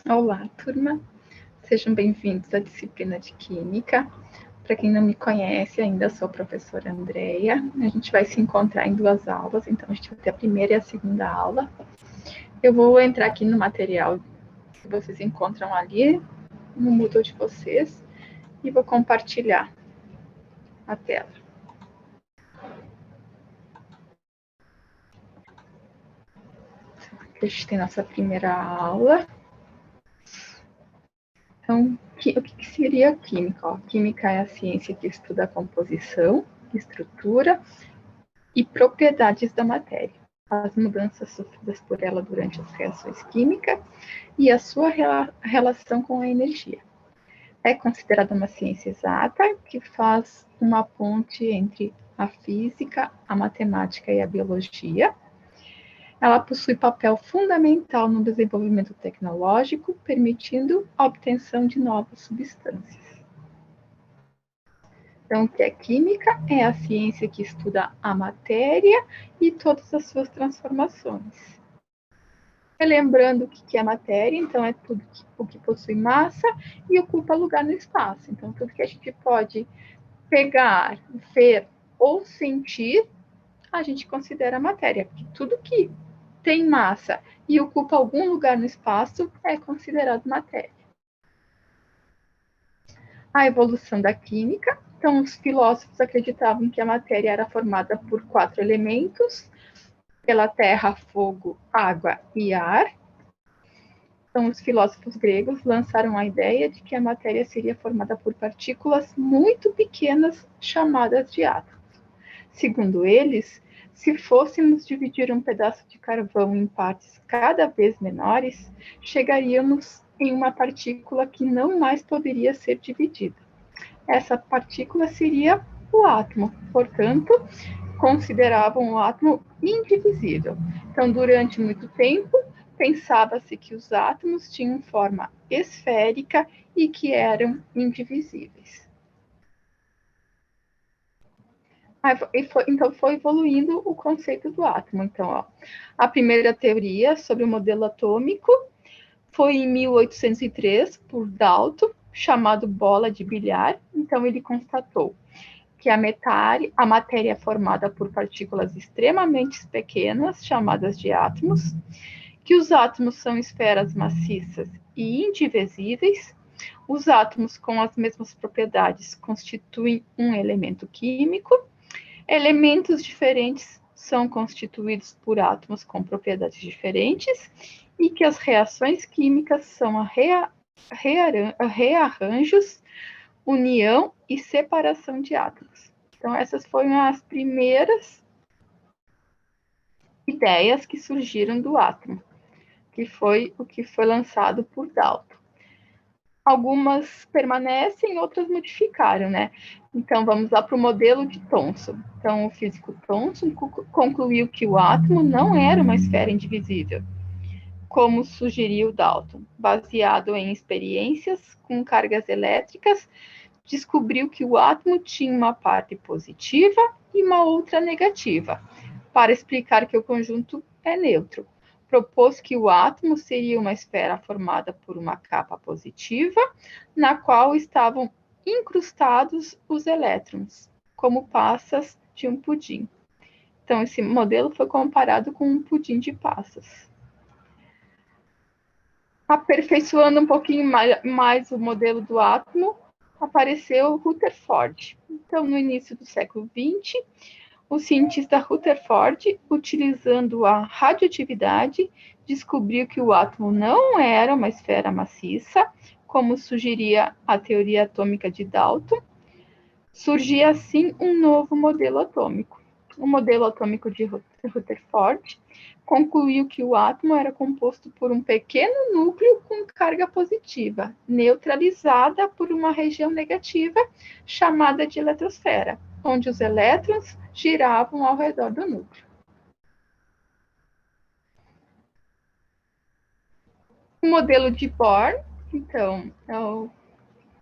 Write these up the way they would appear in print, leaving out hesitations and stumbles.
Olá, turma. Sejam bem-vindos à disciplina de Química. Para quem não me conhece ainda, sou a professora Andreia. A gente vai se encontrar em 2 aulas, então a gente vai ter a primeira e a segunda aula. Eu vou entrar aqui no material que vocês encontram ali, no Moodle de vocês, e vou compartilhar a tela. Aqui a gente tem nossa primeira aula. Então, o que seria a química? A química é a ciência que estuda a composição, estrutura e propriedades da matéria, as mudanças sofridas por ela durante as reações químicas e a sua relação com a energia. É considerada uma ciência exata que faz uma ponte entre a física, a matemática e a biologia. Ela possui papel fundamental no desenvolvimento tecnológico, permitindo a obtenção de novas substâncias. Então, o que é química? É a ciência que estuda a matéria e todas as suas transformações. Relembrando o que é matéria, então é tudo o que possui massa e ocupa lugar no espaço. Então, tudo que a gente pode pegar, ver ou sentir, a gente considera matéria. Porque tudo que tem massa e ocupa algum lugar no espaço é considerado matéria. A evolução da química. Então, os filósofos acreditavam que a matéria era formada por 4 elementos, pela terra, fogo, água e ar. Então, os filósofos gregos lançaram a ideia de que a matéria seria formada por partículas muito pequenas, chamadas de átomos. Segundo eles, se fôssemos dividir um pedaço de carvão em partes cada vez menores, chegaríamos em uma partícula que não mais poderia ser dividida. Essa partícula seria o átomo, portanto, consideravam o átomo indivisível. Então, durante muito tempo, pensava-se que os átomos tinham forma esférica e que eram indivisíveis. Então, foi evoluindo o conceito do átomo. Então, a primeira teoria sobre o modelo atômico foi em 1803, por Dalton, chamado bola de bilhar. Então, ele constatou que a matéria é formada por partículas extremamente pequenas, chamadas de átomos, que os átomos são esferas maciças e indivisíveis. Os átomos com as mesmas propriedades constituem um elemento químico. Elementos diferentes são constituídos por átomos com propriedades diferentes e que as reações químicas são rearranjos, união e separação de átomos. Então, essas foram as primeiras ideias que surgiram do átomo, que foi o que foi lançado por Dalton. Algumas permanecem, outras modificaram, né? Então, vamos lá para o modelo de Thomson. Então, o físico Thomson concluiu que o átomo não era uma esfera indivisível, como sugeriu Dalton. Baseado em experiências com cargas elétricas, descobriu que o átomo tinha uma parte positiva e uma outra negativa, para explicar que o conjunto é neutro. Propôs que o átomo seria uma esfera formada por uma capa positiva, na qual estavam incrustados os elétrons, como passas de um pudim. Então, esse modelo foi comparado com um pudim de passas. Aperfeiçoando um pouquinho mais o modelo do átomo, apareceu Rutherford. Então, no início do século XX, o cientista Rutherford, utilizando a radioatividade, descobriu que o átomo não era uma esfera maciça, como sugeria a teoria atômica de Dalton. Surgia assim um novo modelo atômico. O modelo atômico de Rutherford concluiu que o átomo era composto por um pequeno núcleo com carga positiva, neutralizada por uma região negativa chamada de eletrosfera, onde os elétrons giravam ao redor do núcleo. O modelo de Bohr, então,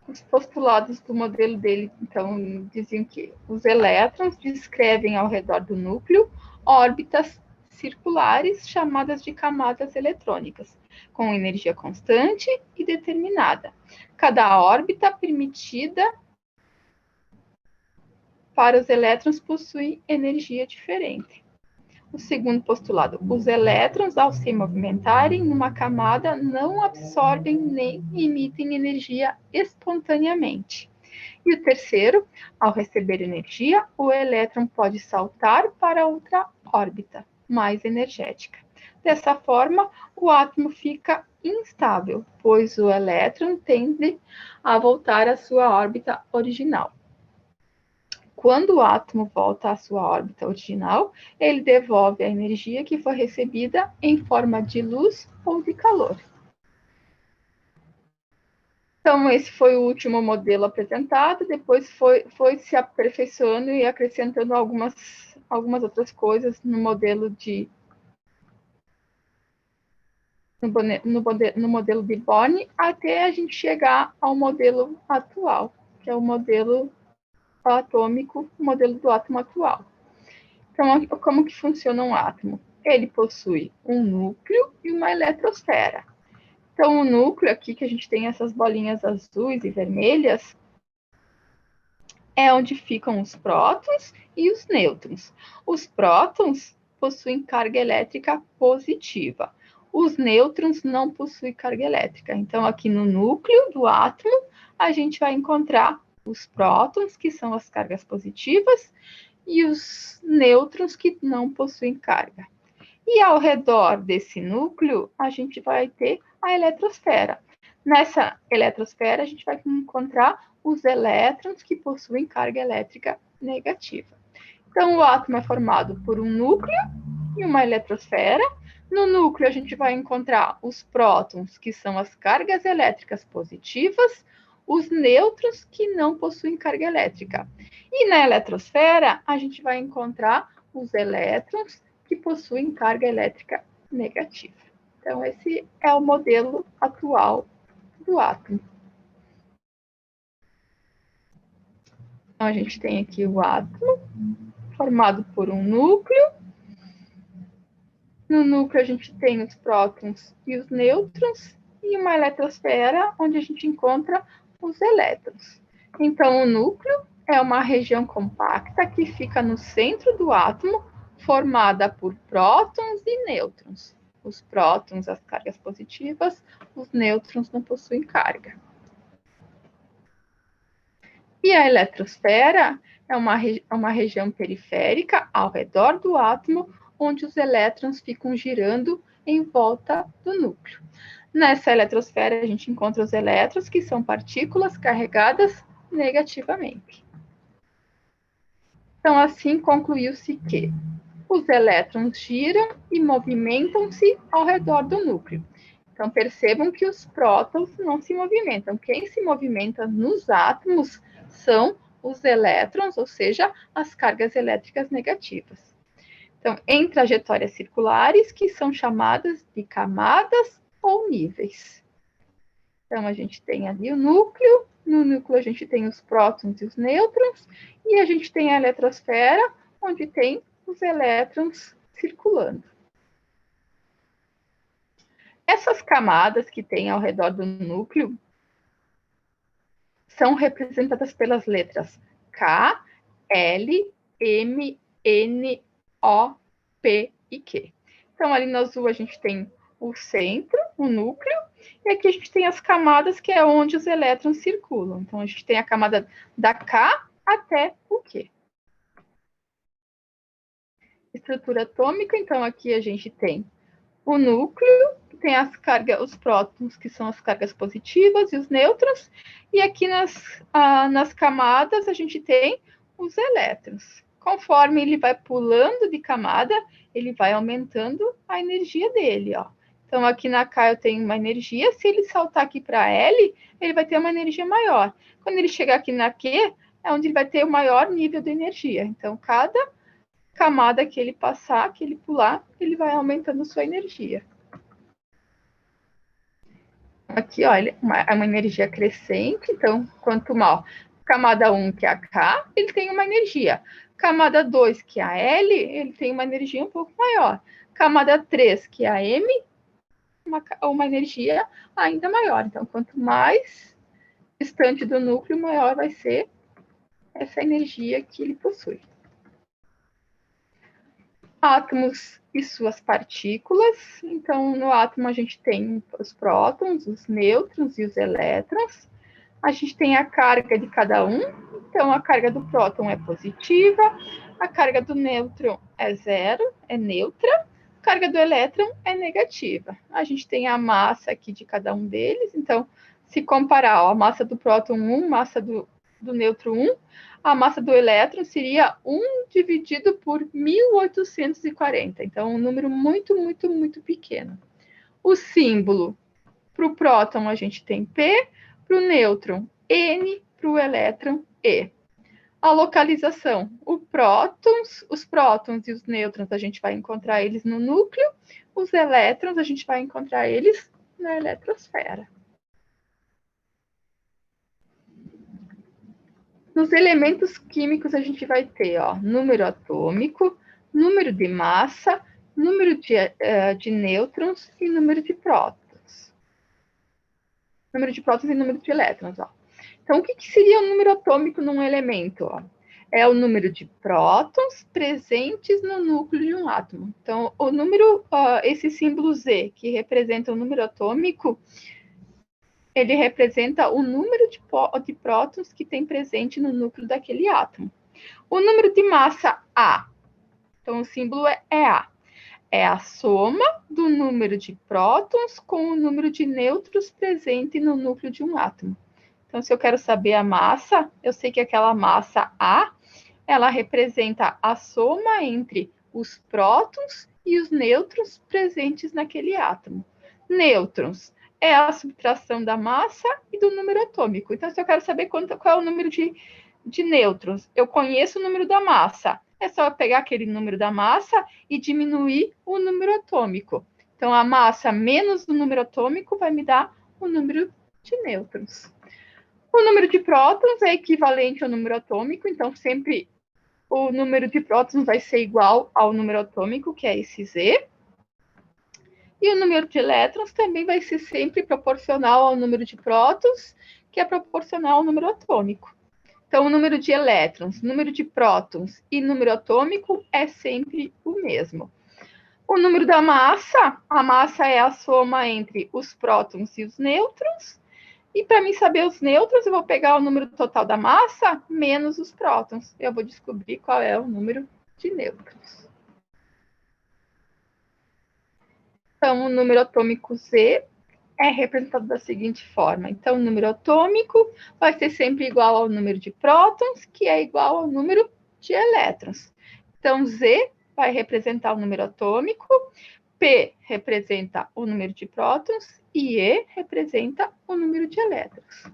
os postulados do modelo dele, então, diziam que os elétrons descrevem ao redor do núcleo órbitas circulares chamadas de camadas eletrônicas. com energia constante e determinada. Cada órbita permitida para os elétrons possui energia diferente. O segundo postulado, os elétrons, ao se movimentarem numa camada, não absorvem nem emitem energia espontaneamente. E o terceiro, ao receber energia, o elétron pode saltar para outra órbita, mais energética. Dessa forma, o átomo fica instável, pois o elétron tende a voltar à sua órbita original. Quando o átomo volta à sua órbita original, ele devolve a energia que foi recebida em forma de luz ou de calor. Então, esse foi o último modelo apresentado, depois foi se aperfeiçoando e acrescentando algumas outras coisas no modelo de Bohr, até a gente chegar ao modelo atual, que é o modelo atômico, o modelo do átomo atual. Então, como que funciona um átomo? Ele possui um núcleo e uma eletrosfera. Então, o núcleo aqui, que a gente tem essas bolinhas azuis e vermelhas, é onde ficam os prótons e os nêutrons. Os prótons possuem carga elétrica positiva. Os nêutrons não possuem carga elétrica. Então, aqui no núcleo do átomo, a gente vai encontrar os prótons, que são as cargas positivas, e os nêutrons, que não possuem carga. E ao redor desse núcleo, a gente vai ter a eletrosfera. Nessa eletrosfera, a gente vai encontrar os elétrons que possuem carga elétrica negativa. Então, o átomo é formado por um núcleo e uma eletrosfera. No núcleo, a gente vai encontrar os prótons, que são as cargas elétricas positivas, os nêutrons, que não possuem carga elétrica. E na eletrosfera, a gente vai encontrar os elétrons, que possuem carga elétrica negativa. Então, esse é o modelo atual do átomo. Então, a gente tem aqui o átomo, formado por um núcleo. No núcleo, a gente tem os prótons e os nêutrons, e uma eletrosfera, onde a gente encontra os elétrons. Então, o núcleo é uma região compacta que fica no centro do átomo, formada por prótons e nêutrons. Os prótons, as cargas positivas, os nêutrons não possuem carga. E a eletrosfera é uma região periférica ao redor do átomo, onde os elétrons ficam girando em volta do núcleo. Nessa eletrosfera, a gente encontra os elétrons, que são partículas carregadas negativamente. Então, assim, concluiu-se que os elétrons giram e movimentam-se ao redor do núcleo. Então, percebam que os prótons não se movimentam. Quem se movimenta nos átomos são os elétrons, ou seja, as cargas elétricas negativas. Então, em trajetórias circulares, que são chamadas de camadas ou níveis. Então, a gente tem ali o núcleo, no núcleo a gente tem os prótons e os nêutrons, e a gente tem a eletrosfera, onde tem os elétrons circulando. Essas camadas que tem ao redor do núcleo são representadas pelas letras K, L, M, N, O, P e Q. Então, ali no azul a gente tem o centro, o núcleo, e aqui a gente tem as camadas, que é onde os elétrons circulam. Então, a gente tem a camada da K até o Q. Estrutura atômica, então aqui a gente tem o núcleo, que tem as cargas, os prótons, que são as cargas positivas, e os nêutrons, e aqui nas camadas a gente tem os elétrons. Conforme ele vai pulando de camada, ele vai aumentando a energia dele, ó. Então, aqui na K eu tenho uma energia, se ele saltar aqui para L, ele vai ter uma energia maior. Quando ele chegar aqui na Q, é onde ele vai ter o maior nível de energia. Então, cada camada que ele passar, que ele pular, ele vai aumentando sua energia. Aqui, olha, é uma energia crescente, então, quanto mal. Camada 1, que é a K, ele tem uma energia. Camada 2, que é a L, ele tem uma energia um pouco maior. Camada 3, que é a M, uma energia ainda maior. Então, quanto mais distante do núcleo, maior vai ser essa energia que ele possui. Átomos e suas partículas. Então, no átomo a gente tem os prótons, os nêutrons e os elétrons. A gente tem a carga de cada um. Então, a carga do próton é positiva, a carga do nêutron é zero, é neutra, a carga do elétron é negativa. A gente tem a massa aqui de cada um deles. Então, se comparar ó, a massa do próton 1, massa do nêutron 1, a massa do elétron seria 1 dividido por 1.840. Então, um número muito, muito, muito pequeno. O símbolo para o próton a gente tem P, para o nêutron N, para o elétron E. A localização, os prótons e os nêutrons a gente vai encontrar eles no núcleo, os elétrons a gente vai encontrar eles na eletrosfera. Nos elementos químicos, a gente vai ter ó, número atômico, número de massa, número de nêutrons e número de prótons. Número de prótons e número de elétrons. Ó. Então, o que seria o número atômico num elemento? Ó? É o número de prótons presentes no núcleo de um átomo. Então, o número, esse símbolo Z, que representa o número atômico, ele representa o número de prótons que tem presente no núcleo daquele átomo. O número de massa A, então o símbolo é A, é a soma do número de prótons com o número de nêutrons presente no núcleo de um átomo. Então, se eu quero saber a massa, eu sei que aquela massa A, ela representa a soma entre os prótons e os nêutrons presentes naquele átomo. Nêutrons é a subtração da massa e do número atômico. Então, se eu quero saber qual é o número de nêutrons, eu conheço o número da massa. É só eu pegar aquele número da massa e diminuir o número atômico. Então, a massa menos o número atômico vai me dar o número de nêutrons. O número de prótons é equivalente ao número atômico, então sempre o número de prótons vai ser igual ao número atômico, que é esse Z. E o número de elétrons também vai ser sempre proporcional ao número de prótons, que é proporcional ao número atômico. Então, o número de elétrons, número de prótons e número atômico é sempre o mesmo. O número da massa, a massa é a soma entre os prótons e os nêutrons. E para mim saber os nêutrons, eu vou pegar o número total da massa menos os prótons. Eu vou descobrir qual é o número de nêutrons. Então, o número atômico Z é representado da seguinte forma. Então, o número atômico vai ser sempre igual ao número de prótons, que é igual ao número de elétrons. Então, Z vai representar o número atômico, P representa o número de prótons e E representa o número de elétrons.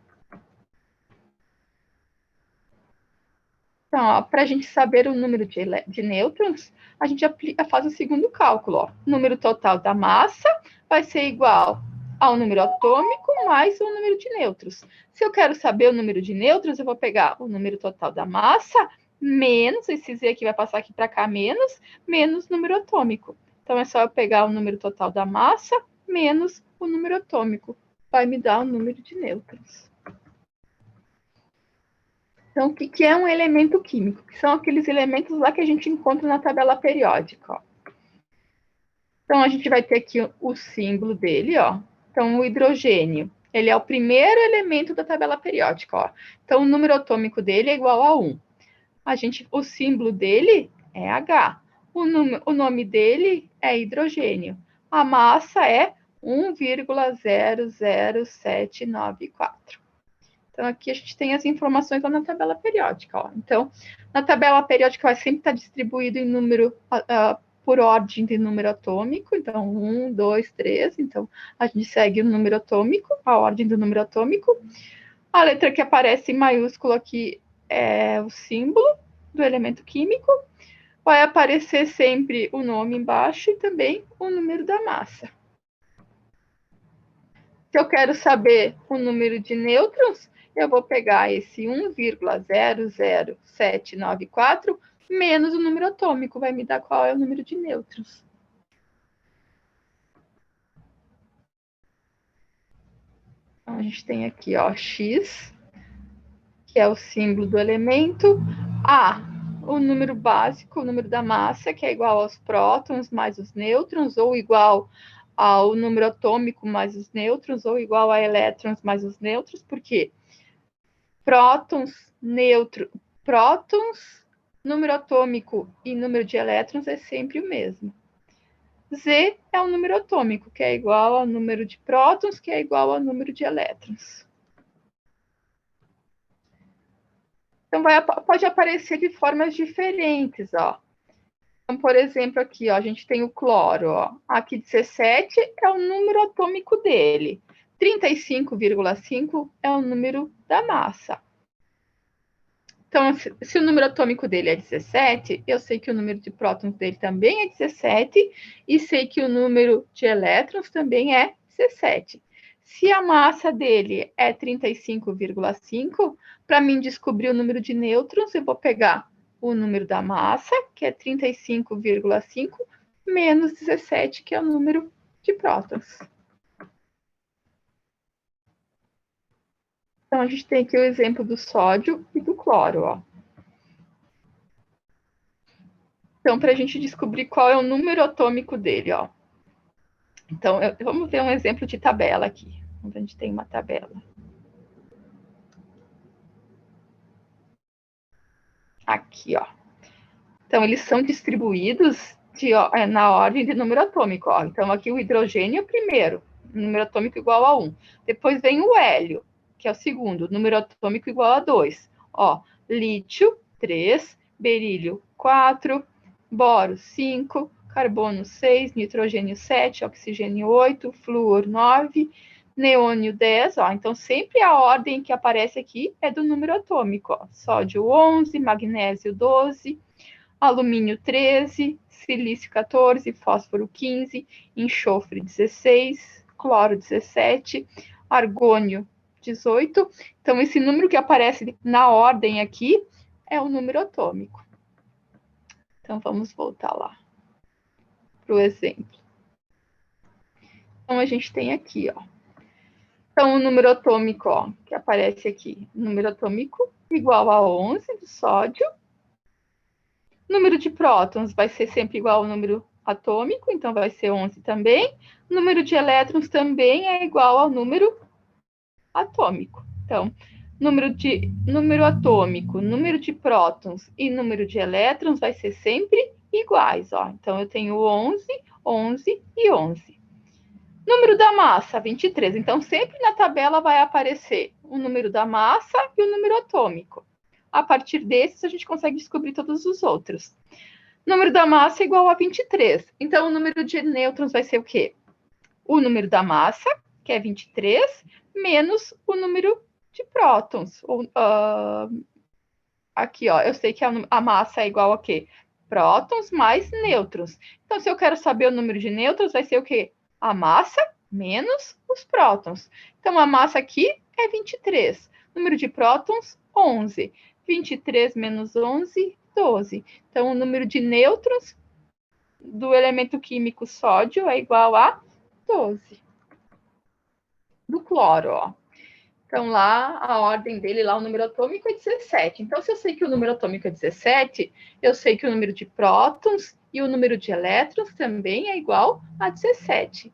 Então, para a gente saber o número de nêutrons, a gente faz o segundo cálculo. Ó. O número total da massa vai ser igual ao número atômico mais o número de nêutrons. Se eu quero saber o número de nêutrons, eu vou pegar o número total da massa menos, esse Z aqui vai passar aqui para cá, menos o número atômico. Então, é só eu pegar o número total da massa menos o número atômico. Vai me dar o número de nêutrons. Então, o que é um elemento químico? Que são aqueles elementos lá que a gente encontra na tabela periódica. Ó. Então, a gente vai ter aqui o símbolo dele. Ó. Então, o hidrogênio, ele é o primeiro elemento da tabela periódica. Ó. Então, o número atômico dele é igual a 1. O símbolo dele é H. O nome dele é hidrogênio. A massa é 1,00794. Então, aqui a gente tem as informações lá na tabela periódica. Ó. Então, na tabela periódica vai sempre estar distribuído em número, por ordem de número atômico. Então, 1, 2, 3. Então, a gente segue o número atômico, a ordem do número atômico. A letra que aparece em maiúsculo aqui é o símbolo do elemento químico. Vai aparecer sempre o nome embaixo e também o número da massa. Se eu quero saber o número de nêutrons, eu vou pegar esse 1,00794 menos o número atômico. Vai me dar qual é o número de nêutrons. a gente tem aqui, ó, X, que é o símbolo do elemento, A, o número básico, o número da massa, que é igual aos prótons mais os nêutrons, ou igual ao número atômico mais os nêutrons, ou igual a elétrons mais os nêutrons, porque prótons, número atômico e número de elétrons é sempre o mesmo. Z é o número atômico, que é igual ao número de prótons, que é igual ao número de elétrons. Então, pode aparecer de formas diferentes, ó. Então, por exemplo, aqui, ó, a gente tem o cloro, ó. Aqui 17 é o número atômico dele. 35,5 é o número da massa. Então, se o número atômico dele é 17, eu sei que o número de prótons dele também é 17 e sei que o número de elétrons também é 17. Se a massa dele é 35,5, para mim descobrir o número de nêutrons, eu vou pegar o número da massa, que é 35,5, menos 17, que é o número de prótons. Então, a gente tem aqui o exemplo do sódio e do cloro, ó. Então, para a gente descobrir qual é o número atômico dele, ó. Então, vamos ver um exemplo de tabela aqui. Onde a gente tem uma tabela. Aqui, ó. Então, eles são distribuídos na ordem de número atômico, ó. Então, aqui o hidrogênio é o primeiro, número atômico igual a 1. Depois vem o hélio, que é o segundo, número atômico igual a 2. Ó, lítio, 3, berílio, 4, boro, 5, carbono, 6, nitrogênio, 7, oxigênio, 8, flúor, 9, neônio, 10. Ó. Então, sempre a ordem que aparece aqui é do número atômico. Ó. Sódio, 11, magnésio, 12, alumínio, 13, silício, 14, fósforo, 15, enxofre, 16, cloro, 17, argônio, 18. Então, esse número que aparece na ordem aqui é o número atômico. Então, vamos voltar lá para o exemplo. Então, a gente tem aqui, ó. Então, o número atômico, ó, que aparece aqui, número atômico igual a 11 do sódio. Número de prótons vai ser sempre igual ao número atômico, então vai ser 11 também. Número de elétrons também é igual ao número atômico. Então, número atômico, número de prótons e número de elétrons vai ser sempre iguais, ó. Então, eu tenho 11, 11 e 11. Número da massa, 23. Então, sempre na tabela vai aparecer o número da massa e o número atômico. A partir desses, a gente consegue descobrir todos os outros. Número da massa é igual a 23. Então, o número de nêutrons vai ser o quê? O número da massa, que é 23, menos o número de prótons. Aqui, ó, eu sei que a massa é igual a quê? Prótons mais nêutrons. Então, se eu quero saber o número de nêutrons, vai ser o quê? A massa menos os prótons. Então, a massa aqui é 23. Número de prótons, 11. 23 menos 11, 12. Então, o número de nêutrons do elemento químico sódio é igual a 12. Do cloro, ó. Então, lá, a ordem dele, lá, o número atômico é 17. Então, se eu sei que o número atômico é 17, eu sei que o número de prótons e o número de elétrons também é igual a 17.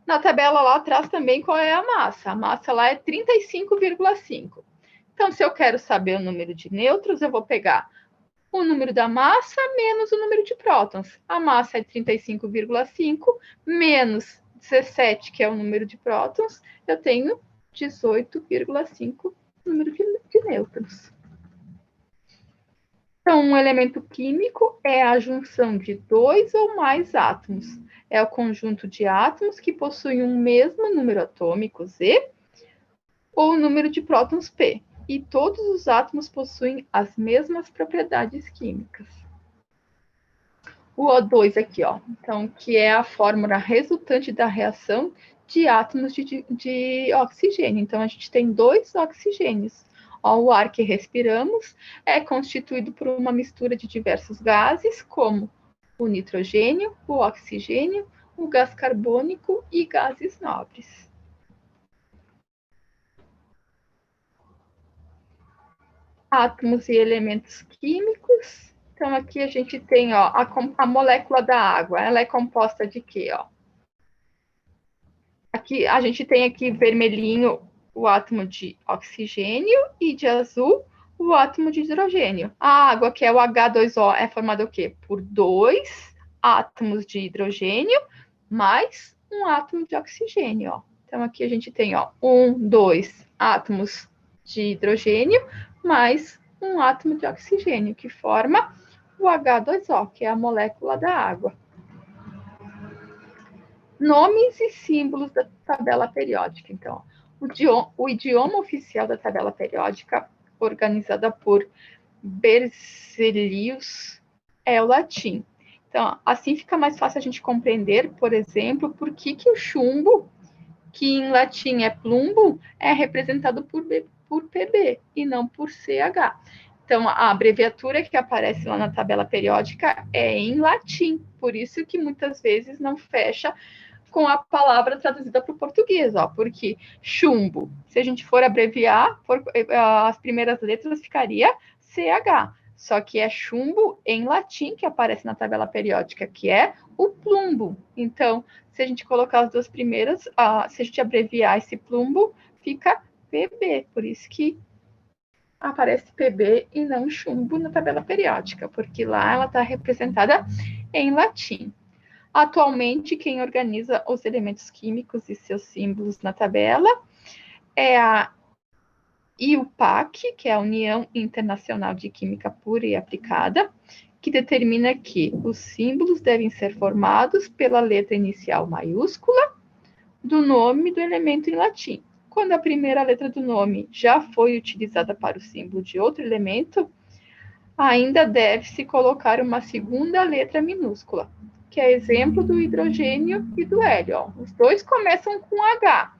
Na tabela lá atrás também qual é a massa? A massa lá é 35,5. Então, se eu quero saber o número de nêutrons, eu vou pegar o número da massa menos o número de prótons. A massa é 35,5 menos 17, que é o número de prótons, eu tenho 18,5 número de nêutrons. Então, um elemento químico é a junção de dois ou mais átomos. É o conjunto de átomos que possuem um mesmo número atômico, Z, ou o número de prótons, P. E todos os átomos possuem as mesmas propriedades químicas. O O2 aqui, ó. Então, que é a fórmula resultante da reação de átomos de oxigênio. Então, a gente tem 2 oxigênios. Ó, o ar que respiramos é constituído por uma mistura de diversos gases, como o nitrogênio, o oxigênio, o gás carbônico e gases nobres. átomos e elementos químicos. Então, aqui a gente tem, ó, a molécula da água. Ela é composta de quê, ó? Aqui, a gente tem aqui vermelhinho o átomo de oxigênio e de azul o átomo de hidrogênio. A água, que é o H2O, é formada o quê? Por 2 átomos de hidrogênio mais um átomo de oxigênio, ó. Então, aqui a gente tem, ó, 2 átomos de hidrogênio mais um átomo de oxigênio, que forma o H2O, que é a molécula da água. Nomes e símbolos da tabela periódica. Então, o idioma oficial da tabela periódica, organizada por Berzelius, é o latim. Então, assim fica mais fácil a gente compreender, por exemplo, por que o chumbo, que em latim é plumbo, é representado por PB e não por CH. Então, a abreviatura que aparece lá na tabela periódica é em latim, por isso que muitas vezes não fecha com a palavra traduzida para o português, ó, porque chumbo, se a gente for abreviar, as primeiras letras ficaria CH, só que é chumbo em latim que aparece na tabela periódica, que é o plumbo. Então, se a gente colocar as duas primeiras, se a gente abreviar esse plumbo, fica PB, por isso que aparece PB e não chumbo na tabela periódica, porque lá ela está representada em latim. Atualmente, quem organiza os elementos químicos e seus símbolos na tabela é a IUPAC, que é a União Internacional de Química Pura e Aplicada, que determina que os símbolos devem ser formados pela letra inicial maiúscula do nome do elemento em latim. Quando a primeira letra do nome já foi utilizada para o símbolo de outro elemento, ainda deve-se colocar uma segunda letra minúscula, que é exemplo do hidrogênio e do hélio. Ó. Os dois começam com H.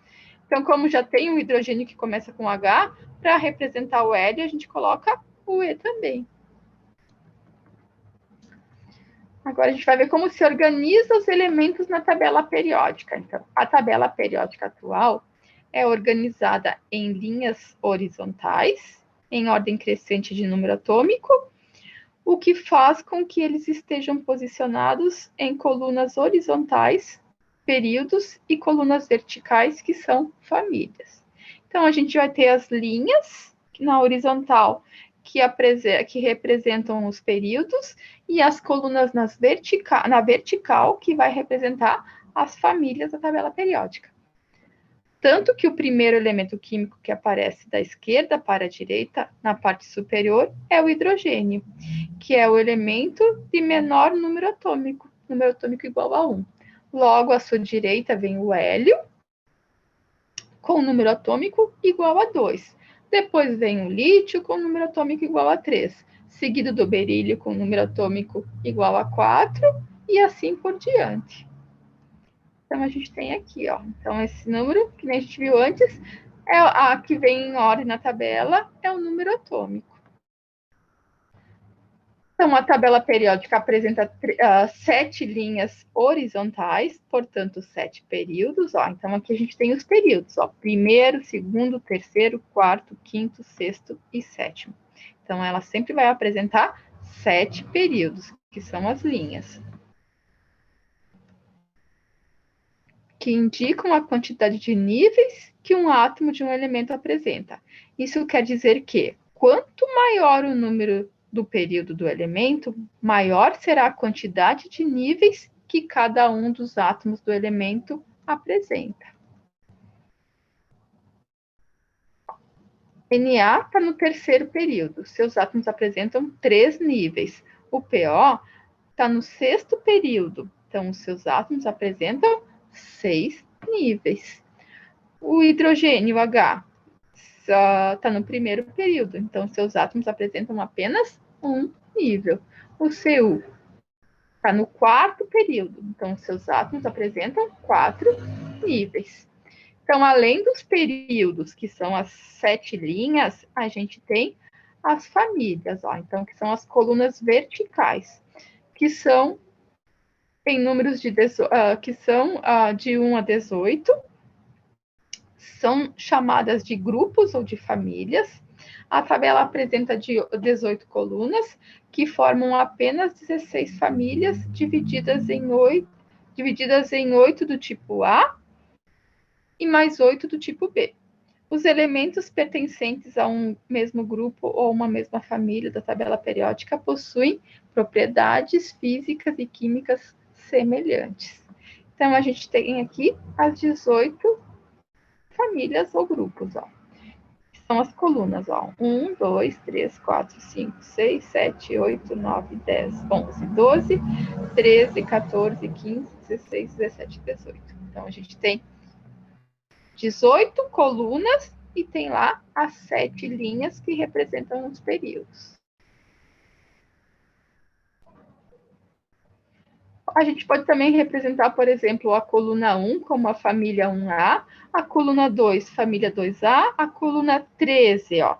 Então, como já tem um hidrogênio que começa com H, para representar o hélio, a gente coloca o E também. Agora, a gente vai ver como se organiza os elementos na tabela periódica. Então, a tabela periódica atual é organizada em linhas horizontais, em ordem crescente de número atômico, o que faz com que eles estejam posicionados em colunas horizontais, períodos, e colunas verticais, que são famílias. Então, a gente vai ter as linhas na horizontal, que representam os períodos, e as colunas na vertical, que vai representar as famílias da tabela periódica. Tanto que o primeiro elemento químico que aparece da esquerda para a direita, na parte superior, é o hidrogênio, que é o elemento de menor número atômico igual a 1. Logo, à sua direita vem o hélio, com número atômico igual a 2. Depois vem o lítio, com número atômico igual a 3. Seguido do berílio, com número atômico igual a 4, e assim por diante. Então, a gente tem aqui, ó. Então, esse número, que nem a gente viu antes, é a que vem em ordem na tabela, é o número atômico. Então, a tabela periódica apresenta 7 linhas horizontais, portanto, 7 períodos. Ó. Então, aqui a gente tem os períodos, ó. Primeiro, segundo, terceiro, quarto, quinto, sexto e sétimo. Então, ela sempre vai apresentar 7 períodos, que são as linhas, que indicam a quantidade de níveis que um átomo de um elemento apresenta. Isso quer dizer que, quanto maior o número do período do elemento, maior será a quantidade de níveis que cada um dos átomos do elemento apresenta. Na está no terceiro período, seus átomos apresentam 3 níveis. O PO está no sexto período, então os seus átomos apresentam 6 níveis. O hidrogênio H está no primeiro período, então seus átomos apresentam apenas um nível. O Cu está no quarto período, então seus átomos apresentam 4 níveis. Então, além dos períodos, que são as 7 linhas, a gente tem as famílias, ó, então, que são as colunas verticais, que são em números que são de 1 a 18, são chamadas de grupos ou de famílias. A tabela apresenta 18 colunas, que formam apenas 16 famílias, divididas em 8 do tipo A e mais 8 do tipo B. Os elementos pertencentes a um mesmo grupo ou uma mesma família da tabela periódica possuem propriedades físicas e químicas semelhantes. Então, a gente tem aqui as 18 famílias ou grupos, ó. São as colunas, ó. 1, 2, 3, 4, 5, 6, 7, 8, 9, 10, 11, 12, 13, 14, 15, 16, 17, 18. Então, a gente tem 18 colunas e tem lá as 7 linhas que representam os períodos. A gente pode também representar, por exemplo, a coluna 1 como a família 1A, a coluna 2, família 2A, a coluna 13, ó,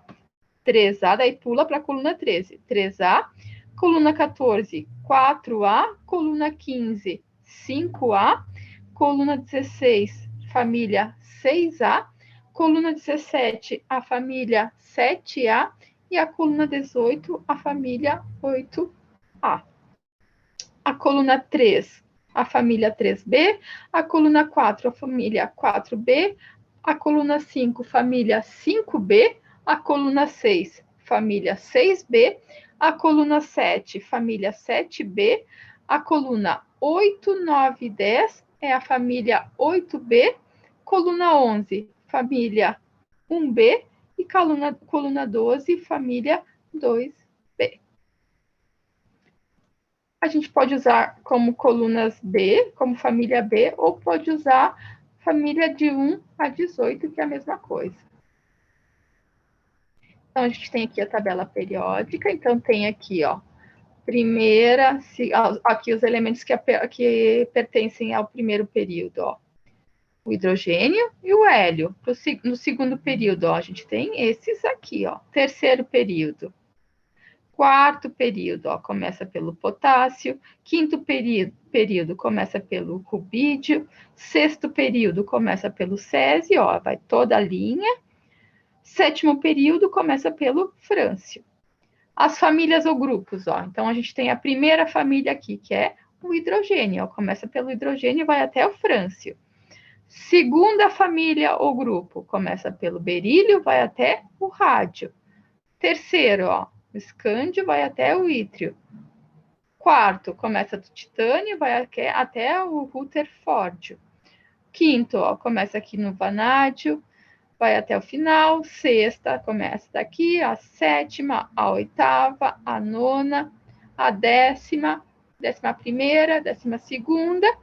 3A, daí pula para a coluna 13, 3A, coluna 14, 4A, coluna 15, 5A, coluna 16, família 6A, coluna 17, a família 7A, e a coluna 18, a família 8A. A coluna 3, a família 3B, a coluna 4, a família 4B, a coluna 5, família 5B, a coluna 6, família 6B, a coluna 7, família 7B, a coluna 8, 9 e 10 é a família 8B, coluna 11, família 1B, e coluna 12, família 2B. A gente pode usar como colunas B, como família B, ou pode usar família de 1 a 18, que é a mesma coisa. Então, a gente tem aqui a tabela periódica, então tem aqui, ó, primeira, aqui os elementos que pertencem ao primeiro período, ó, o hidrogênio e o hélio. No segundo período, ó, a gente tem esses aqui, ó, terceiro período. Quarto período, ó, começa pelo potássio. Quinto período começa pelo rubídio. Sexto período começa pelo césio, ó, vai toda a linha. Sétimo período começa pelo frâncio. As famílias ou grupos, ó. Então, a gente tem a primeira família aqui, que é o hidrogênio, ó, começa pelo hidrogênio e vai até o frâncio. Segunda família ou grupo, começa pelo berílio, vai até o rádio. Terceiro, ó, o escândio vai até o ítrio. Quarto, começa do titânio, vai até o rutherfórdio. Quinto, ó, começa aqui no vanádio, vai até o final. Sexta, começa daqui. A sétima, a oitava, a nona, a décima, 11ª, 12ª,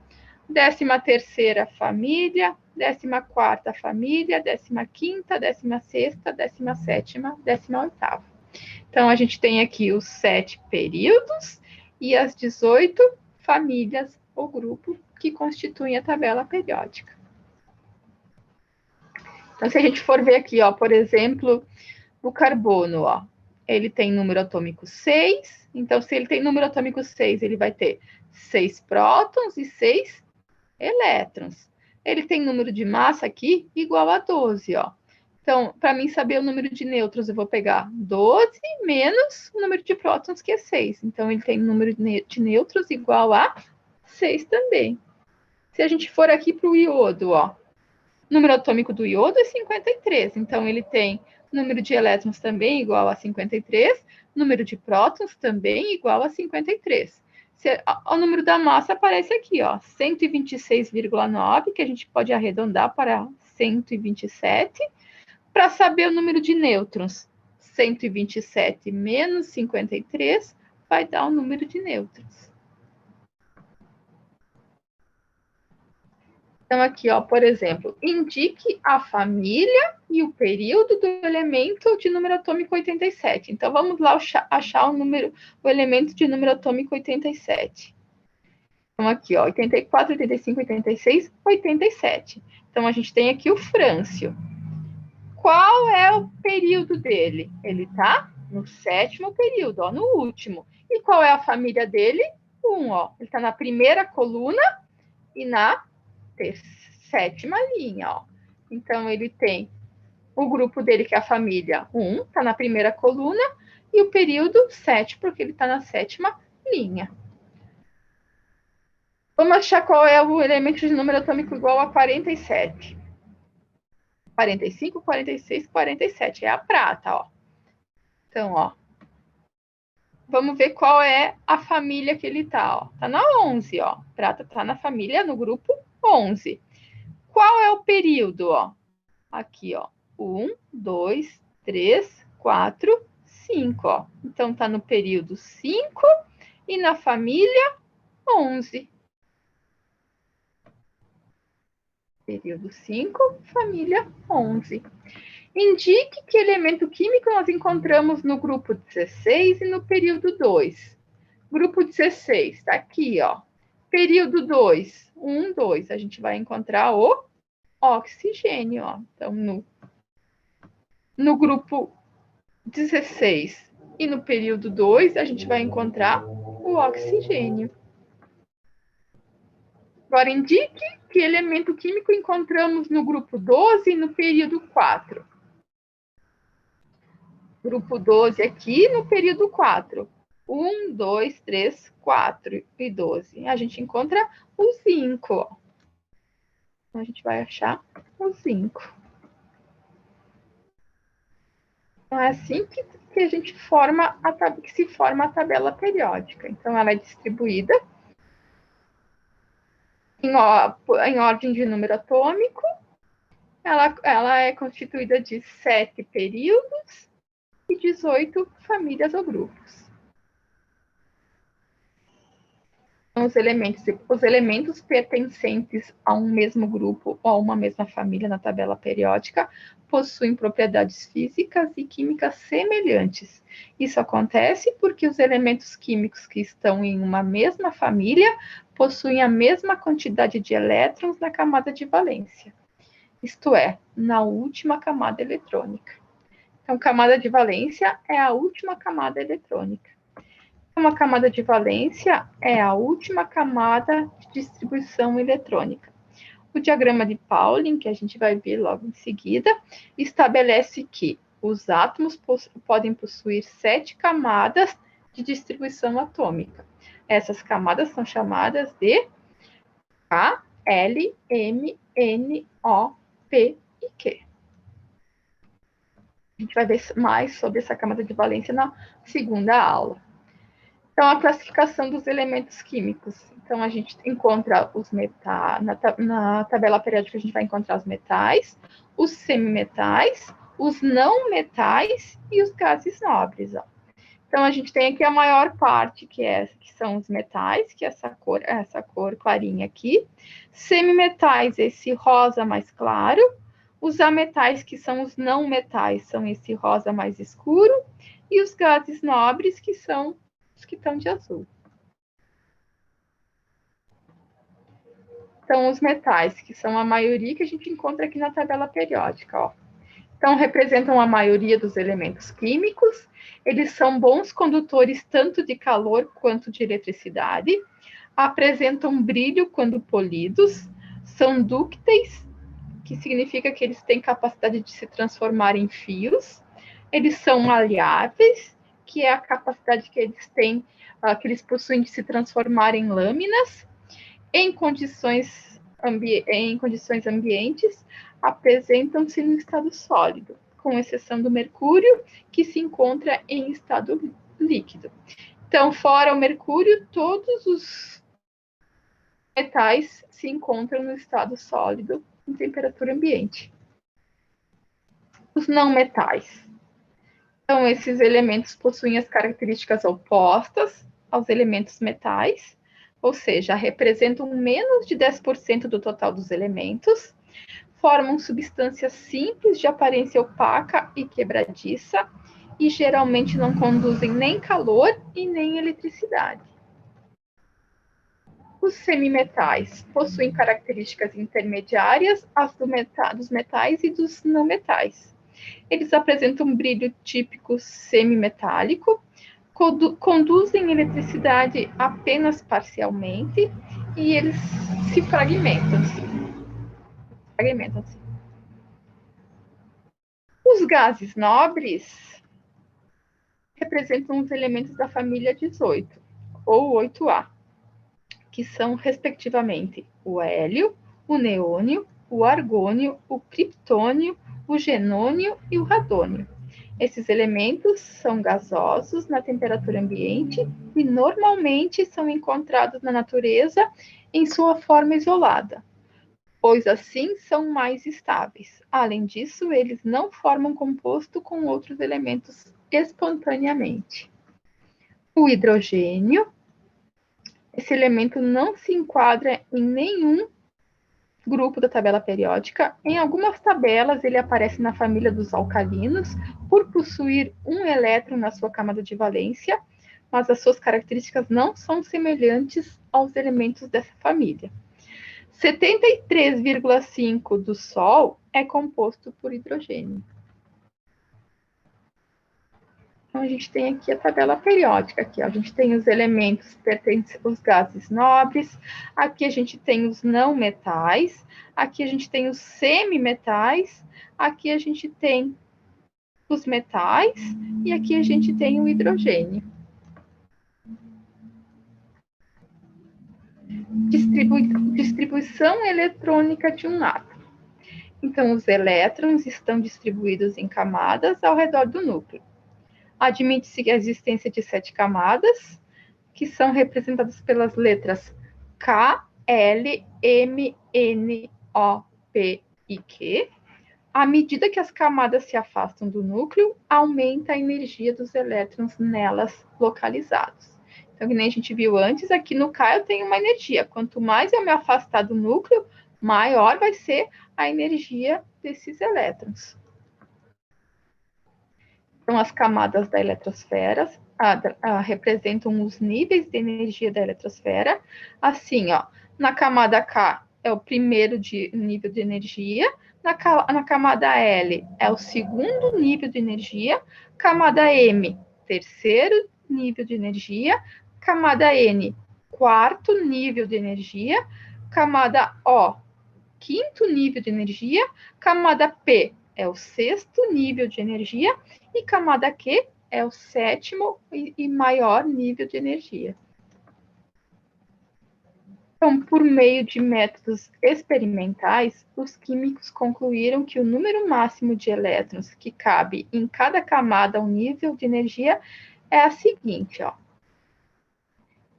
13ª família, 14ª família, 15ª, 16ª, 17ª, 18ª. Então, a gente tem aqui os 7 períodos e as 18 famílias ou grupo que constituem a tabela periódica. Então, se a gente for ver aqui, ó, por exemplo, o carbono, ó, ele tem número atômico 6. Então, se ele tem número atômico 6, ele vai ter 6 prótons e 6 elétrons. Ele tem número de massa aqui igual a 12, ó. Então, para mim saber o número de nêutrons, eu vou pegar 12 menos o número de prótons, que é 6. Então, ele tem número de nêutrons igual a 6 também. Se a gente for aqui para o iodo, ó, o número atômico do iodo é 53. Então, ele tem número de elétrons também igual a 53, número de prótons também igual a 53. O número da massa aparece aqui, ó, 126,9, que a gente pode arredondar para 127. Para saber o número de nêutrons, 127 menos 53 vai dar o número de nêutrons. Então, aqui, ó, por exemplo, indique a família e o período do elemento de número atômico 87. Então, vamos lá achar o elemento de número atômico 87. Então, aqui, ó, 84, 85, 86, 87. Então, a gente tem aqui o frâncio. Qual é o período dele? Ele está no 7º período, ó, no último. E qual é a família dele? 1, ó. Ele está na primeira coluna e na 7ª linha, ó. Então, ele tem O grupo dele, que é a família 1, está na primeira coluna, e o período 7, porque ele está na 7ª linha. Vamos achar qual é o elemento de número atômico igual a 47. 45, 46, 47. É a prata, ó. Então, ó. Vamos ver qual é a família que ele tá, ó. Tá na 11, ó. Prata tá na família, no grupo 11. Qual é o período, ó? Aqui, ó. 1, 2, 3, 4, 5, ó. Então, tá no período 5 e na família 11. Período 5, família 11. Indique que elemento químico nós encontramos no grupo 16 e no período 2. Grupo 16, está aqui, ó. Período 2, 1, 2. A gente vai encontrar o oxigênio, ó. Então, no grupo 16 e no período 2, a gente vai encontrar o oxigênio. Agora, indique que elemento químico encontramos no grupo 12 e no período 4. Grupo 12 aqui no período 4. 1, 2, 3, 4 e 12. A gente encontra o zinco, ó. Então, a gente vai achar o zinco. Então, é assim que a gente forma que se forma a tabela periódica. Então, ela é distribuída em ordem de número atômico. Ela é constituída de 7 períodos e 18 famílias ou grupos. Os elementos pertencentes a um mesmo grupo ou a uma mesma família na tabela periódica possuem propriedades físicas e químicas semelhantes. Isso acontece porque os elementos químicos que estão em uma mesma família possuem a mesma quantidade de elétrons na camada de valência, isto é, na última camada eletrônica. Então, camada de valência é a última camada eletrônica. Uma camada de valência é a última camada de distribuição eletrônica. O diagrama de Pauling, que a gente vai ver logo em seguida, estabelece que os átomos podem possuir 7 camadas de distribuição atômica. Essas camadas são chamadas de K, L, M, N, O, P e Q. A gente vai ver mais sobre essa camada de valência na segunda aula. Então, a classificação dos elementos químicos. Então, a gente encontra os metais, na tabela periódica a gente vai encontrar os metais, os semimetais, os não metais e os gases nobres. Ó. Então, a gente tem aqui a maior parte, que são os metais, que é essa cor clarinha aqui. Semimetais, esse rosa mais claro. Os ametais, que são os não metais, são esse rosa mais escuro. E os gases nobres, que são os que estão de azul. Então, os metais, que são a maioria que a gente encontra aqui na tabela periódica, ó. Então, representam a maioria dos elementos químicos. Eles são bons condutores tanto de calor quanto de eletricidade. Apresentam brilho quando polidos. São dúcteis, que significa que eles têm capacidade de se transformar em fios. Eles são maleáveis, que é a capacidade que eles têm, que eles possuem de se transformar em lâminas. Em condições ambientes, apresentam-se no estado sólido, com exceção do mercúrio, que se encontra em estado líquido. Então, fora o mercúrio, todos os metais se encontram no estado sólido, em temperatura ambiente. Os não metais. Então, esses elementos possuem as características opostas aos elementos metais, ou seja, representam menos de 10% do total dos elementos, formam substâncias simples de aparência opaca e quebradiça e geralmente não conduzem nem calor e nem eletricidade. Os semimetais possuem características intermediárias às dos metais e dos não metais. Eles apresentam um brilho típico semimetálico, conduzem eletricidade apenas parcialmente e eles se fragmentam-se. gases nobres representam os elementos da família 18, ou 8A, que são, respectivamente, o hélio, o neônio, o argônio, o criptônio, o genônio e o radônio. Esses elementos são gasosos na temperatura ambiente e normalmente são encontrados na natureza em sua forma isolada, pois assim são mais estáveis. Além disso, eles não formam composto com outros elementos espontaneamente. O hidrogênio, esse elemento não se enquadra em nenhum grupo da tabela periódica. Em algumas tabelas, ele aparece na família dos alcalinos, por possuir um elétron na sua camada de valência, mas as suas características não são semelhantes aos elementos dessa família. 73,5% do Sol é composto por hidrogênio. Então, a gente tem aqui a tabela periódica. Aqui, ó, a gente tem os elementos pertencentes aos gases nobres. Aqui a gente tem os não metais. Aqui a gente tem os semimetais. Aqui a gente tem os metais. E aqui a gente tem o hidrogênio. Distribuição eletrônica de um átomo. Então, os elétrons estão distribuídos em camadas ao redor do núcleo. Admite-se a existência de 7 camadas, que são representadas pelas letras K, L, M, N, O, P e Q. À medida que as camadas se afastam do núcleo, aumenta a energia dos elétrons nelas localizados. Então, que nem a gente viu antes, aqui no K eu tenho uma energia. Quanto mais eu me afastar do núcleo, maior vai ser a energia desses elétrons. Então, as camadas da eletrosfera representam os níveis de energia da eletrosfera. Assim, ó, na camada K é o primeiro nível de energia, na camada L é o segundo nível de energia, camada M, terceiro nível de energia, camada N, quarto nível de energia, camada O, quinto nível de energia, camada P é o sexto nível de energia, e camada Q é o sétimo e maior nível de energia. Então, por meio de métodos experimentais, os químicos concluíram que o número máximo de elétrons que cabe em cada camada ao nível de energia é a seguinte, ó.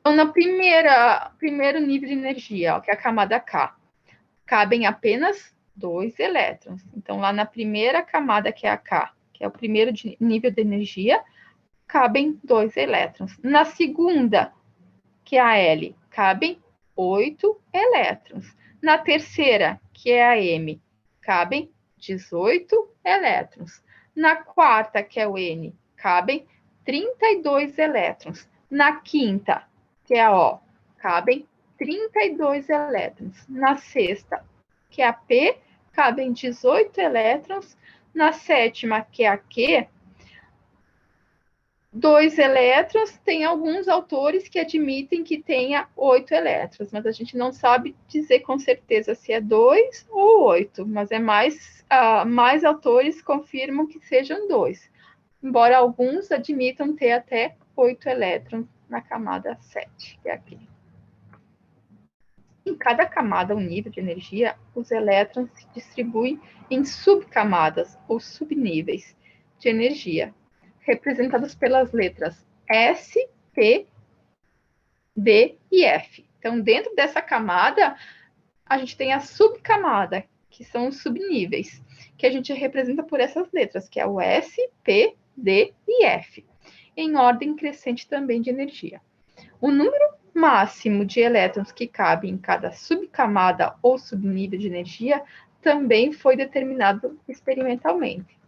Então, no primeiro nível de energia, ó, que é a camada K, cabem apenas 2 elétrons. Então, lá na primeira camada, que é a K, que é o primeiro nível de energia, cabem 2 elétrons. Na segunda, que é a L, cabem 8 elétrons. Na terceira, que é a M, cabem 18 elétrons. Na quarta, que é o N, cabem 32 elétrons. Na quinta, que é a O, cabem 32 elétrons. Na sexta, que é a P, cabem 18 elétrons. Na sétima, que é a Q, 2 elétrons. Tem alguns autores que admitem que tenha 8 elétrons, mas a gente não sabe dizer com certeza se é 2 ou 8, mas é mais autores confirmam que sejam 2, embora alguns admitam ter até 8 elétrons na camada 7, que é aqui. Em cada camada, o nível de energia, os elétrons se distribuem em subcamadas ou subníveis de energia, representados pelas letras S, P, D e F. Então, dentro dessa camada, a gente tem a subcamada, que são os subníveis, que a gente representa por essas letras, que é o S, P, D e F, em ordem crescente também de energia. O número máximo de elétrons que cabe em cada subcamada ou subnível de energia também foi determinado experimentalmente.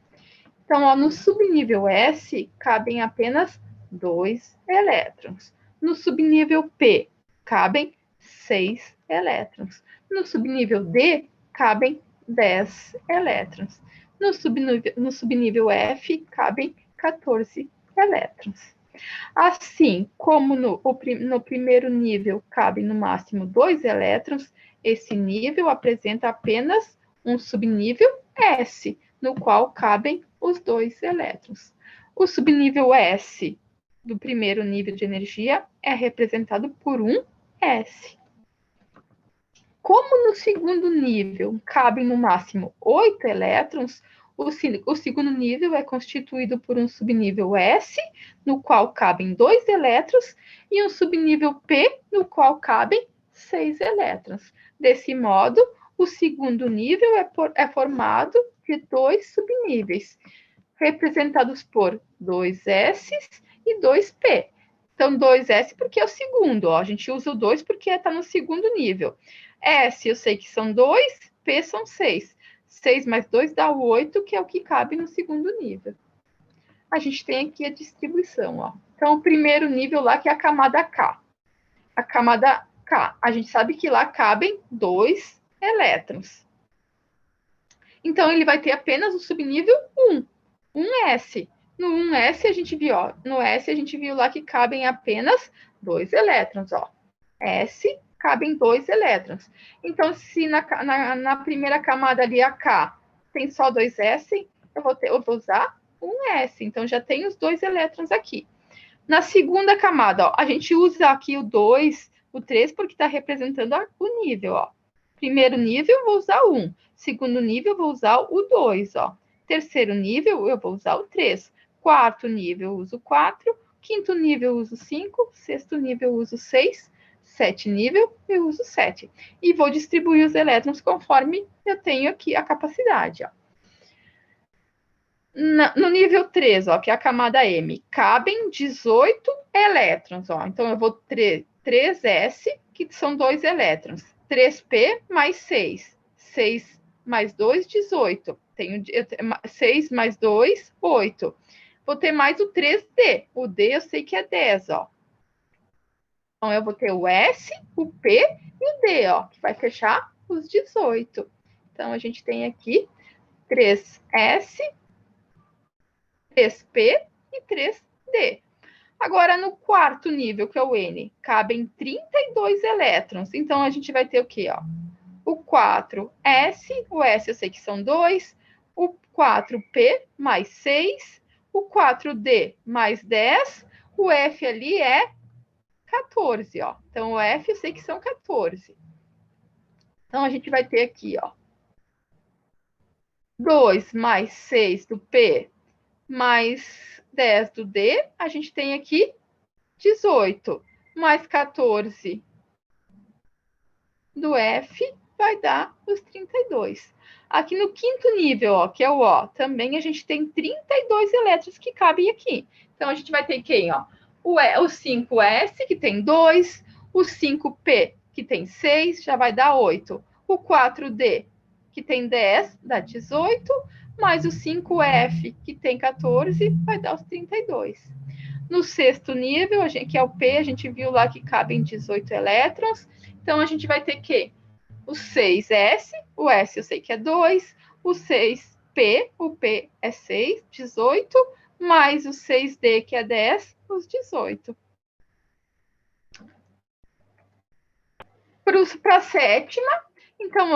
Então, ó, no subnível S, cabem apenas 2 elétrons. No subnível P, cabem 6 elétrons. No subnível D, cabem 10 elétrons. No subnível F, cabem 14 elétrons. Assim como no primeiro nível cabem no máximo 2 elétrons, esse nível apresenta apenas um subnível S, no qual cabem os 2 elétrons. O subnível S do primeiro nível de energia é representado por um S. Como no segundo nível cabem no máximo 8 elétrons, o segundo nível é constituído por um subnível S, no qual cabem 2 elétrons, e um subnível P, no qual cabem 6 elétrons. Desse modo, o segundo nível é formado de 2 subníveis, representados por 2 S e 2 P. Então, 2S porque é o segundo, ó. A gente usa o 2 porque está no segundo nível. S eu sei que são 2, P são 6. 6 mais 2 dá 8, que é o que cabe no segundo nível. A gente tem aqui a distribuição, ó. Então, o primeiro nível lá, que é a camada K. A camada K, a gente sabe que lá cabem 2 elétrons. Então, ele vai ter apenas o subnível 1, 1S. No 1S, a gente viu, ó, no S, a gente viu lá que cabem apenas 2 elétrons, ó. S, cabem 2 elétrons. Então, se na primeira camada ali, a K, tem só 2S, eu vou usar 1S. Então, já tem os 2 elétrons aqui. Na segunda camada, ó, a gente usa aqui o 2, o 3, porque está representando o nível, ó. Primeiro nível, eu vou usar 1. Segundo nível, eu vou usar o 2, ó. Terceiro nível, eu vou usar o 3. Quarto nível, eu uso 4. Quinto nível, eu uso 5. Sexto nível, eu uso 6. Sete nível, eu uso 7. E vou distribuir os elétrons conforme eu tenho aqui a capacidade, ó. No nível 3, ó, que é a camada M, cabem 18 elétrons, ó. Então, eu vou 3S, que são 2 elétrons. 3P mais 6. 6 mais 2, 18. Tenho 6 mais 2, 8. Vou ter mais o 3D. O D eu sei que é 10, ó. Então, eu vou ter o S, o P e o D, ó, que vai fechar os 18. Então, a gente tem aqui 3S, 3P e 3D. Agora, no quarto nível, que é o N, cabem 32 elétrons. Então, a gente vai ter o quê? Ó? O 4S, o S eu sei que são 2, o 4P mais 6, o 4D mais 10, o F ali é 14, ó. Então, o F eu sei que são 14. Então, a gente vai ter aqui, ó, 2 mais 6 do P mais 10 do D, a gente tem aqui 18, mais 14 do F, vai dar os 32. Aqui no quinto nível, ó, que é o O, também a gente tem 32 elétrons que cabem aqui. Então, a gente vai ter quem? Ó? O 5S, que tem 2, o 5P, que tem 6, já vai dar 8. O 4D, que tem 10, dá 18, mais o 5F, que tem 14, vai dar os 32. No sexto nível, que é o P, a gente viu lá que cabem 18 elétrons. Então, a gente vai ter que o 6S, o S eu sei que é 2, o 6P, o P é 6, 18, mais o 6D, que é 10, os 18. Para a sétima, então,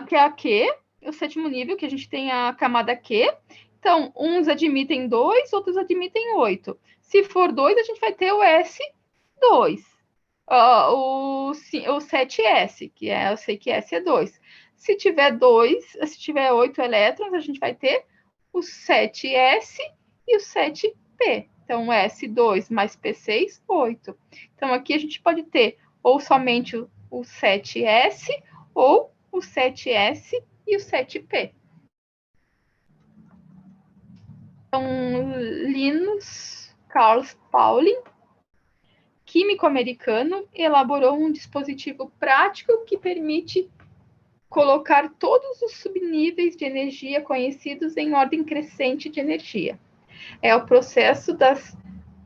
que é a Q, o sétimo nível, que a gente tem a camada Q. Então, uns admitem 2, outros admitem 8. Se for 2, a gente vai ter o S2. O 7S, que é, eu sei que S é 2. Se tiver 8 elétrons, a gente vai ter o 7S e o 7P. Então, S2 mais P6, 8. Então, aqui a gente pode ter ou somente o 7S ou o 7S e o 7P. Então, Linus Carl Pauling, químico americano, elaborou um dispositivo prático que permite colocar todos os subníveis de energia conhecidos em ordem crescente de energia. É o processo das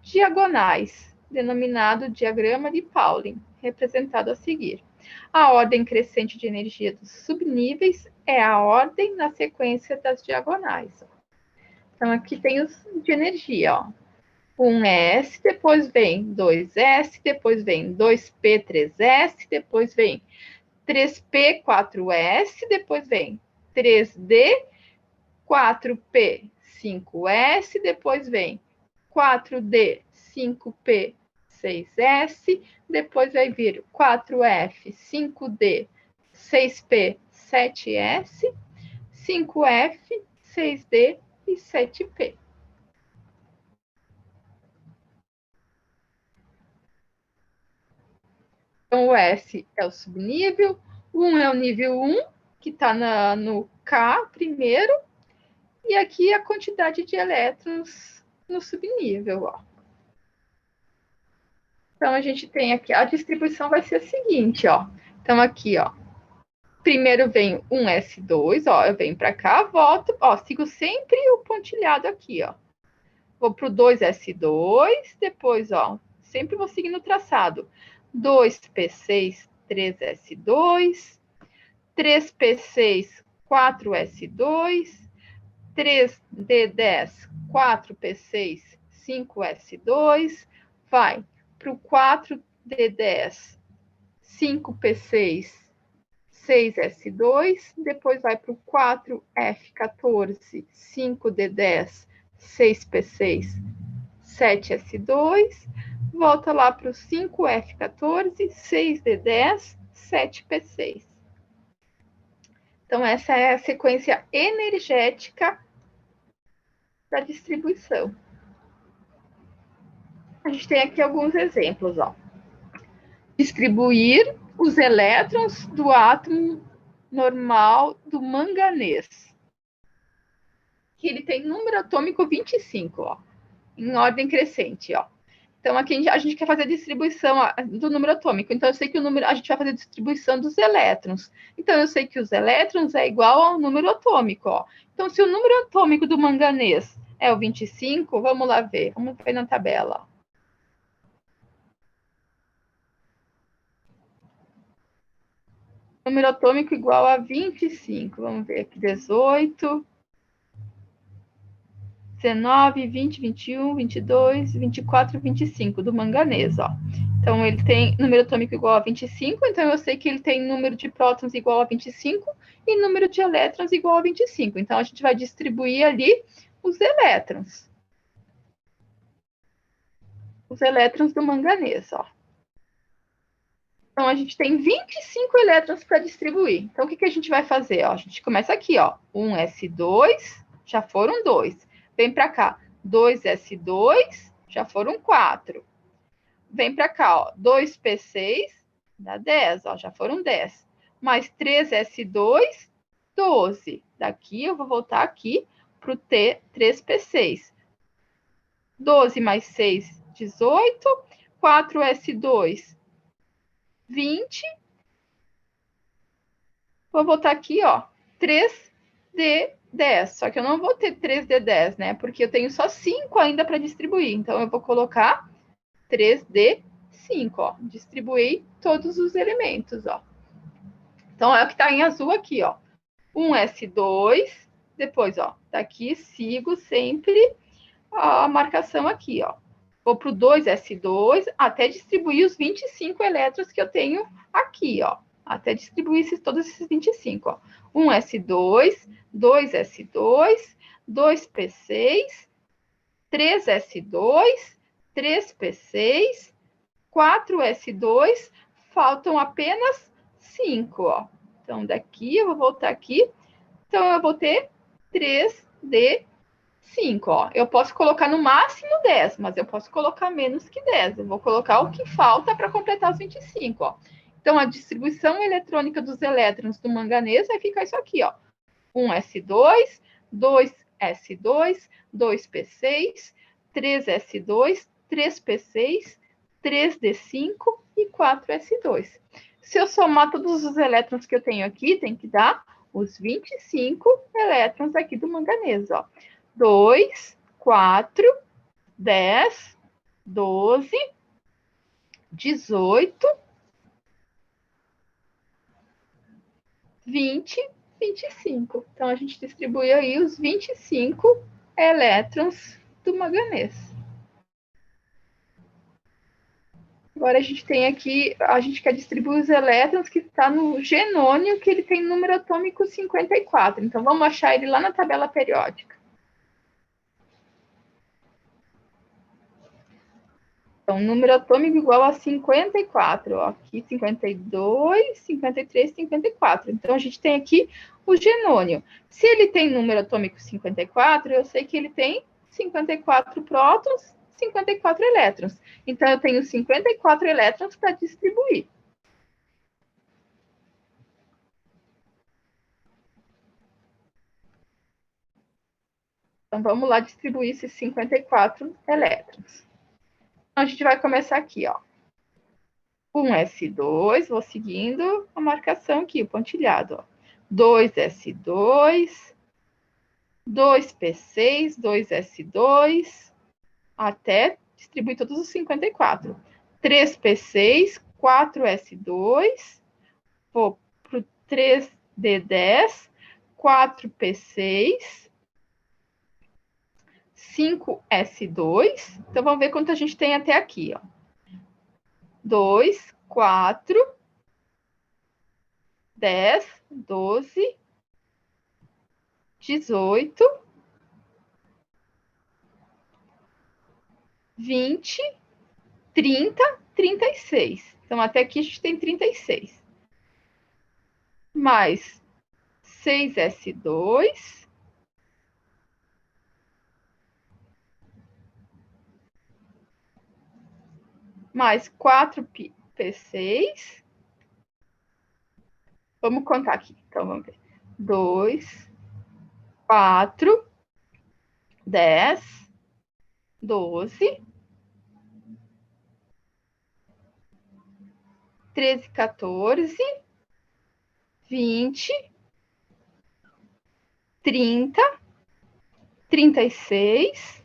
diagonais, denominado diagrama de Pauling, representado a seguir. A ordem crescente de energia dos subníveis é a ordem na sequência das diagonais. Então, aqui tem os de energia, ó. 1S, depois vem 2S, depois vem 2P, 3S, depois vem 3P, 4S, depois vem 3D, 4P, 5S, depois vem 4D, 5P, 6S, depois vai vir 4F, 5D, 6P, 7S, 5F, 6D e 7P. Então, o S é o subnível, o 1 é o nível 1, que está no K primeiro, e aqui a quantidade de elétrons no subnível, ó. Então, a gente tem aqui, a distribuição vai ser a seguinte, ó. Então, aqui, ó, primeiro vem um S2, ó, eu venho para cá, volto, ó, sigo sempre o pontilhado aqui, ó. Vou para o 2S2, depois, ó, sempre vou seguindo o traçado. 2P6, 3S2, 3P6, 4S2, 3D10, 4P6, 5S2, vai para o 4D10, 5P6, 6S2, depois vai para o 4F14, 5D10, 6P6, 7S2, volta lá para o 5F14, 6D10, 7P6. Então, essa é a sequência energética da distribuição. A gente tem aqui alguns exemplos, ó. Distribuir os elétrons do átomo normal do manganês, que ele tem número atômico 25, ó, em ordem crescente, ó. Então, aqui a gente quer fazer a distribuição do número atômico. Então, eu sei que a gente vai fazer a distribuição dos elétrons. Então, eu sei que os elétrons é igual ao número atômico, ó. Então, se o número atômico do manganês é o 25, vamos lá ver. Vamos ver na tabela, ó. Número atômico igual a 25. Vamos ver aqui, 18, 19, 20, 21, 22, 24, 25, do manganês, ó. Então, ele tem número atômico igual a 25, então eu sei que ele tem número de prótons igual a 25 e número de elétrons igual a 25. Então, a gente vai distribuir ali os elétrons. Os elétrons do manganês, ó. Então, a gente tem 25 elétrons para distribuir. Então, o que a gente vai fazer? Ó, a gente começa aqui, ó. 1S2, já foram 2. Vem para cá, 2S2, já foram 4. Vem para cá, ó, 2P6, dá 10, ó, já foram 10. Mais 3S2, 12. Daqui eu vou voltar aqui para o T, 3P6. 12 mais 6, 18. 4S2, 20. Vou voltar aqui, ó, 3D10. Só que eu não vou ter 3D10, né? Porque eu tenho só 5 ainda para distribuir. Então, eu vou colocar 3D5, ó. Distribuir todos os elementos, ó. Então, é o que está em azul aqui, ó. 1S2, depois, ó, daqui sigo sempre a marcação aqui, ó. Vou para o 2S2 até distribuir os 25 elétrons que eu tenho aqui, ó. Até distribuir todos esses 25, ó. 1S2, 2S2, 2P6, 3S2, 3P6, 4S2, faltam apenas 5, ó. Então, daqui eu vou voltar aqui. Então, eu vou ter 3D5, ó. Eu posso colocar no máximo 10, mas eu posso colocar menos que 10. Eu vou colocar o que falta para completar os 25, ó. Então, a distribuição eletrônica dos elétrons do manganês vai ficar isso aqui, ó. 1S2, 2S2, 2P6, 3S2, 3P6, 3D5 e 4S2. Se eu somar todos os elétrons que eu tenho aqui, tem que dar os 25 elétrons aqui do manganês, ó. 2, 4, 10, 12, 18, 20, 25. Então, a gente distribui aí os 25 elétrons do manganês. Agora, a gente tem aqui, a gente quer distribuir os elétrons que está no genônio, que ele tem número atômico 54. Então, vamos achar ele lá na tabela periódica. Então, número atômico igual a 54. Ó, aqui 52, 53, 54. Então, a gente tem aqui o genônio. Se ele tem número atômico 54, eu sei que ele tem 54 prótons, 54 elétrons. Então, eu tenho 54 elétrons para distribuir. Então, vamos lá distribuir esses 54 elétrons. Então, a gente vai começar aqui, ó. 1s2, vou seguindo a marcação aqui, o pontilhado, ó. 2s2, 2p6, 2s2, até distribuir todos os 54. 3p6, 4s2, vou para o 3d10, 4p6, 5s2. Então, vamos ver quanto a gente tem até aqui, ó. 2, 4, 10, 12, 18, 20, 30, 36. Então, até aqui a gente tem 36. Mais 6s2. Mais 4p6. Vamos contar aqui. Então, vamos ver. 2, 4, 10, 12, 13, 14, 20, 30, 36,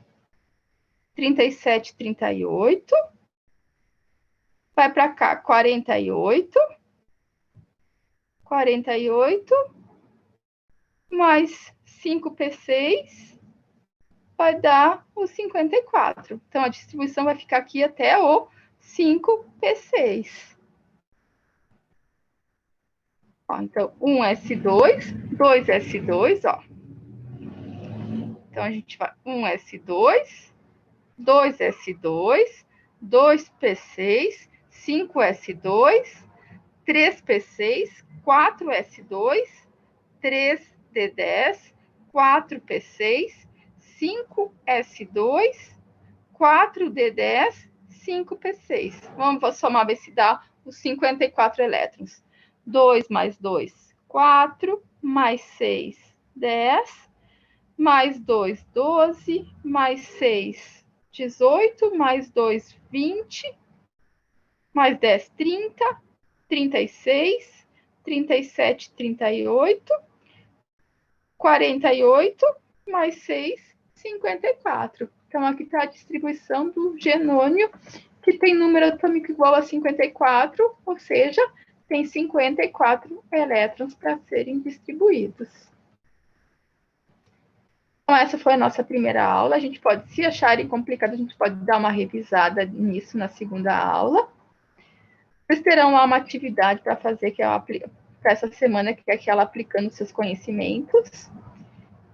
37, 38. Vai para cá, 48. 48. Mais 5p6 vai dar o 54. Então, a distribuição vai ficar aqui até o 5p6. Ó, então, 1s2, 2s2, ó. Então, a gente vai 1s2, 2s2, 2p6, 5s2, 3p6, 4s2, 3d10, 4p6, 5s2, 4d10, 5p6. Vamos somar, ver se dá os 54 elétrons. 2 mais 2, 4, mais 6, 10, mais 2, 12, mais 6, 18, mais 2, 20, mais 10, 30, 36, 37, 38, 48, mais 6, 54. Então, aqui está a distribuição do genônio, que tem número atômico igual a 54, ou seja, tem 54 elétrons para serem distribuídos. Então, essa foi a nossa primeira aula. A gente pode, se acharem complicado, a gente pode dar uma revisada nisso na segunda aula. Vocês terão lá uma atividade para fazer, que é para essa semana, que é aquela aplicando seus conhecimentos.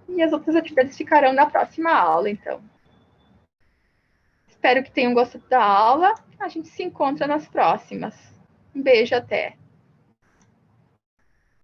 E as outras atividades ficarão na próxima aula, então. Espero que tenham gostado da aula. A gente se encontra nas próximas. Um beijo, até!